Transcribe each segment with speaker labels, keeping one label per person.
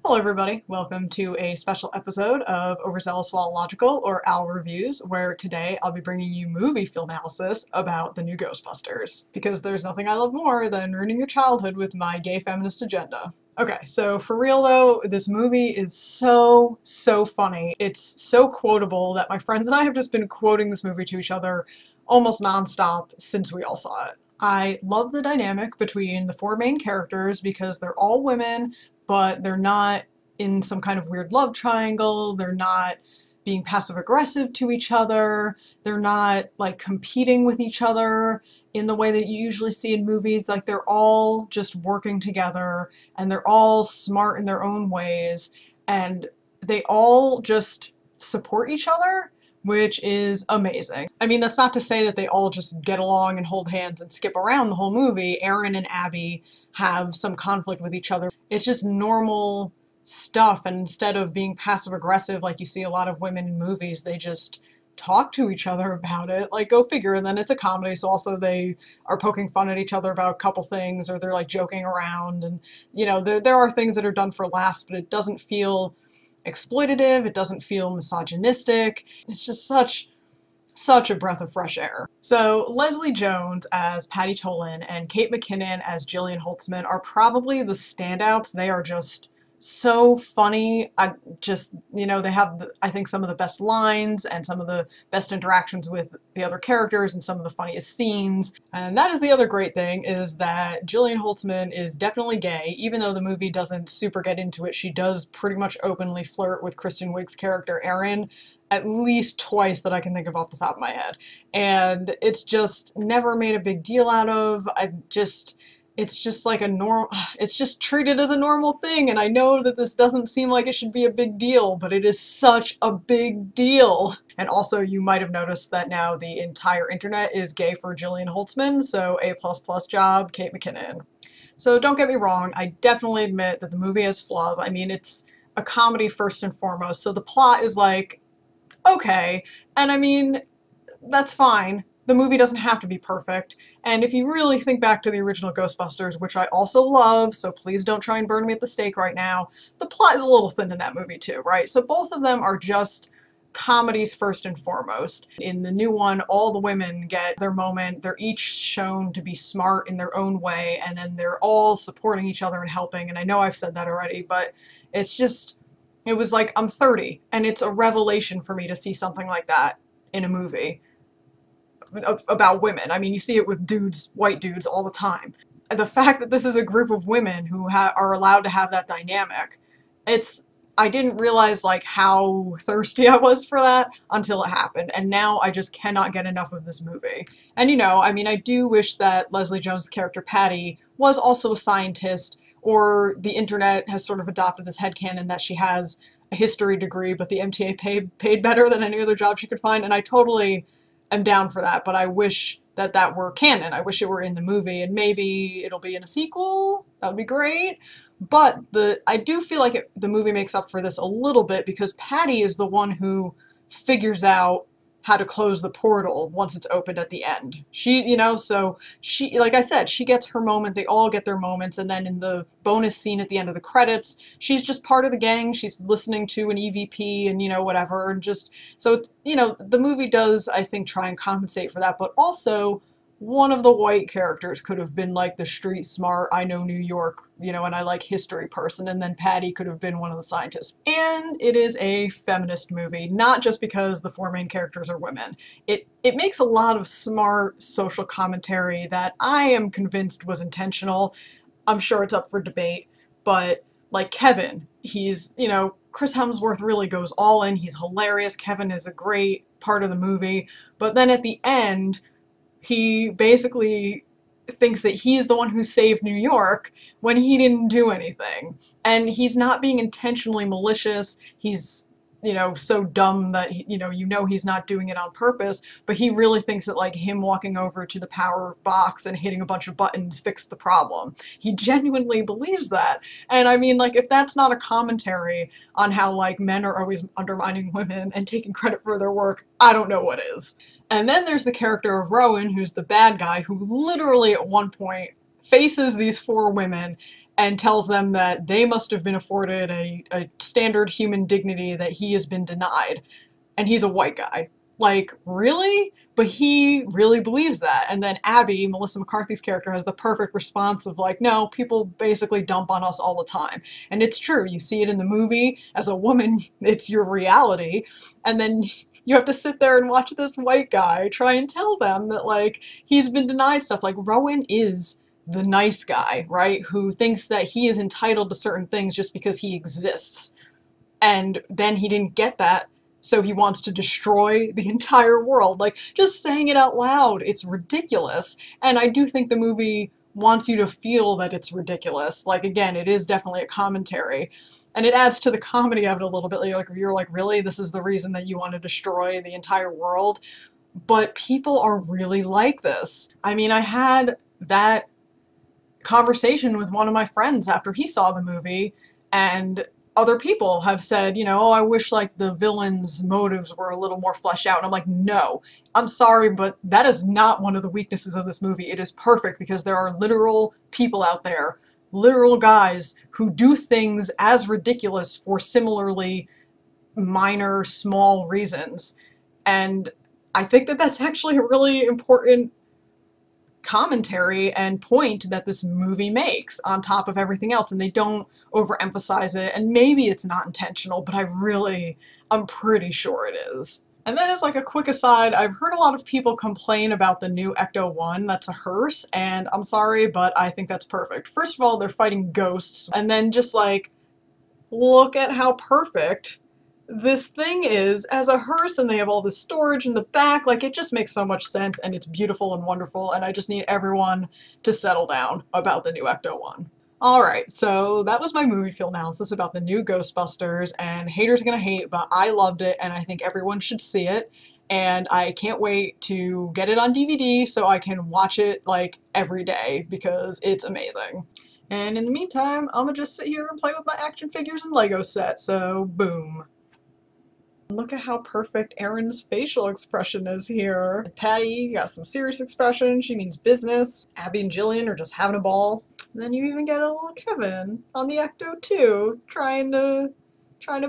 Speaker 1: Hello everybody, welcome to a special episode of Overzealous While Logical, or OWL Reviews, where today I'll be bringing you movie film analysis about the new Ghostbusters. Because there's nothing I love more than ruining your childhood with my gay feminist agenda. Okay, so for real though, this movie is so funny. It's so quotable that my friends and I have just been quoting this movie to each other almost nonstop since we all saw it. I love the dynamic between the four main characters because they're all women, but they're not in some kind of weird love triangle, they're not being passive-aggressive to each other, they're not like competing with each other in the way that you usually see in movies. Like, they're all just working together and they're all smart in their own ways and they all just support each other, which is amazing. I mean, that's not to say that they all just get along and hold hands and skip around the whole movie. Aaron and Abby have some conflict with each other. It's just normal stuff, and instead of being passive-aggressive like you see a lot of women in movies, they just talk to each other about it. Like, go figure. And then it's a comedy, so also they are poking fun at each other about a couple things, or they're like joking around, and you know, there are things that are done for laughs, but it doesn't feel exploitative, it doesn't feel misogynistic. It's just such a breath of fresh air. So Leslie Jones as Patty Tolan and Kate McKinnon as Jillian Holtzman are probably the standouts. They are just so funny. They have, I think, some of the best lines and some of the best interactions with the other characters and some of the funniest scenes. And that is the other great thing, is that Jillian Holtzman is definitely gay. Even though the movie doesn't super get into it, she does pretty much openly flirt with Kristen Wiig's character Erin at least twice that I can think of off the top of my head. And it's just never made a big deal out of. It's just like it's just treated as a normal thing, and I know that this doesn't seem like it should be a big deal, but it is such a big deal. And also, you might have noticed that now the entire internet is gay for Jillian Holtzman, so A++ job, Kate McKinnon. So don't get me wrong, I definitely admit that the movie has flaws. I mean, it's a comedy first and foremost, so the plot is like, okay, and I mean, that's fine. The movie doesn't have to be perfect, and if you really think back to the original Ghostbusters, which I also love, so please don't try and burn me at the stake right now, the plot is a little thin in that movie too, right? So both of them are just comedies first and foremost. In the new one, all the women get their moment, they're each shown to be smart in their own way, and then they're all supporting each other and helping, and I know I've said that already, but it's just, it was like, I'm 30, and it's a revelation for me to see something like that in a movie about women. I mean, you see it with dudes, white dudes, all the time. The fact that this is a group of women who are allowed to have that dynamic, I didn't realize like how thirsty I was for that until it happened, and now I just cannot get enough of this movie. And you know, I mean, I do wish that Leslie Jones' character Patty was also a scientist, or the internet has sort of adopted this headcanon that she has a history degree, but the MTA paid better than any other job she could find, and I totally am down for that, but I wish that that were canon. I wish it were in the movie, and maybe it'll be in a sequel. That would be great. But I do feel like the movie makes up for this a little bit, because Patty is the one who figures out how to close the portal once it's opened at the end. So she, like I said, she gets her moment, they all get their moments, and then in the bonus scene at the end of the credits, she's just part of the gang, she's listening to an EVP and, you know, whatever, and just, so, you know, the movie does, I think, try and compensate for that, but also, one of the white characters could have been like the street smart, I know New York, you know, and I like history person, and then Patty could have been one of the scientists. And it is a feminist movie, not just because the four main characters are women. It makes a lot of smart social commentary that I am convinced was intentional. I'm sure it's up for debate, but like Kevin, he's, you know, Chris Hemsworth really goes all in, he's hilarious, Kevin is a great part of the movie, but then at the end, he basically thinks that he's the one who saved New York when he didn't do anything. And he's not being intentionally malicious. He's, you know, so dumb that, you know he's not doing it on purpose, but he really thinks that like him walking over to the power box and hitting a bunch of buttons fixed the problem. He genuinely believes that. And I mean, like, if that's not a commentary on how like men are always undermining women and taking credit for their work, I don't know what is. And then there's the character of Rowan, who's the bad guy, who literally at one point faces these four women and tells them that they must have been afforded a standard human dignity that he has been denied. And he's a white guy. Like, really? But he really believes that. And then Abby, Melissa McCarthy's character, has the perfect response of like, no, people basically dump on us all the time. And it's true. You see it in the movie. As a woman, it's your reality. And then you have to sit there and watch this white guy try and tell them that, like, he's been denied stuff. Like, Rowan is the nice guy, right? Who thinks that he is entitled to certain things just because he exists. And then he didn't get that, so he wants to destroy the entire world. Like, just saying it out loud, it's ridiculous. And I do think the movie wants you to feel that it's ridiculous. Like, again, it is definitely a commentary. And it adds to the comedy of it a little bit. Like, you're like, really? This is the reason that you want to destroy the entire world? But people are really like this. I mean, I had that conversation with one of my friends after he saw the movie, and other people have said, you know, oh, I wish like the villain's motives were a little more fleshed out. And I'm like, no, I'm sorry, but that is not one of the weaknesses of this movie. It is perfect because there are literal people out there, literal guys who do things as ridiculous for similarly minor, small reasons. And I think that that's actually a really important commentary and point that this movie makes on top of everything else, and they don't overemphasize it. And maybe it's not intentional, but I'm pretty sure it is. And then as like a quick aside, I've heard a lot of people complain about the new Ecto-1 that's a hearse, and I'm sorry, but I think that's perfect. First of all, they're fighting ghosts, and then just like, look at how perfect this thing is as a hearse, and they have all this storage in the back. Like, it just makes so much sense, and it's beautiful and wonderful, and I just need everyone to settle down about the new Ecto-1. Alright, so that was my movie feel analysis about the new Ghostbusters, and haters gonna hate, but I loved it, and I think everyone should see it, and I can't wait to get it on DVD so I can watch it, like, every day, because it's amazing. And in the meantime, I'm gonna just sit here and play with my action figures and Lego set, so boom. Look at how perfect Erin's facial expression is here. Patty got some serious expression, she means business. Abby and Jillian are just having a ball. And then you even get a little Kevin on the Ecto too, trying to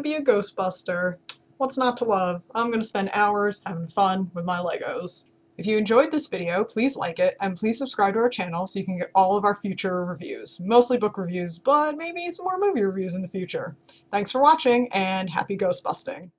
Speaker 1: be a Ghostbuster. What's not to love? I'm gonna spend hours having fun with my Legos. If you enjoyed this video, please like it, and please subscribe to our channel so you can get all of our future reviews. Mostly book reviews, but maybe some more movie reviews in the future. Thanks for watching, and happy Ghostbusting!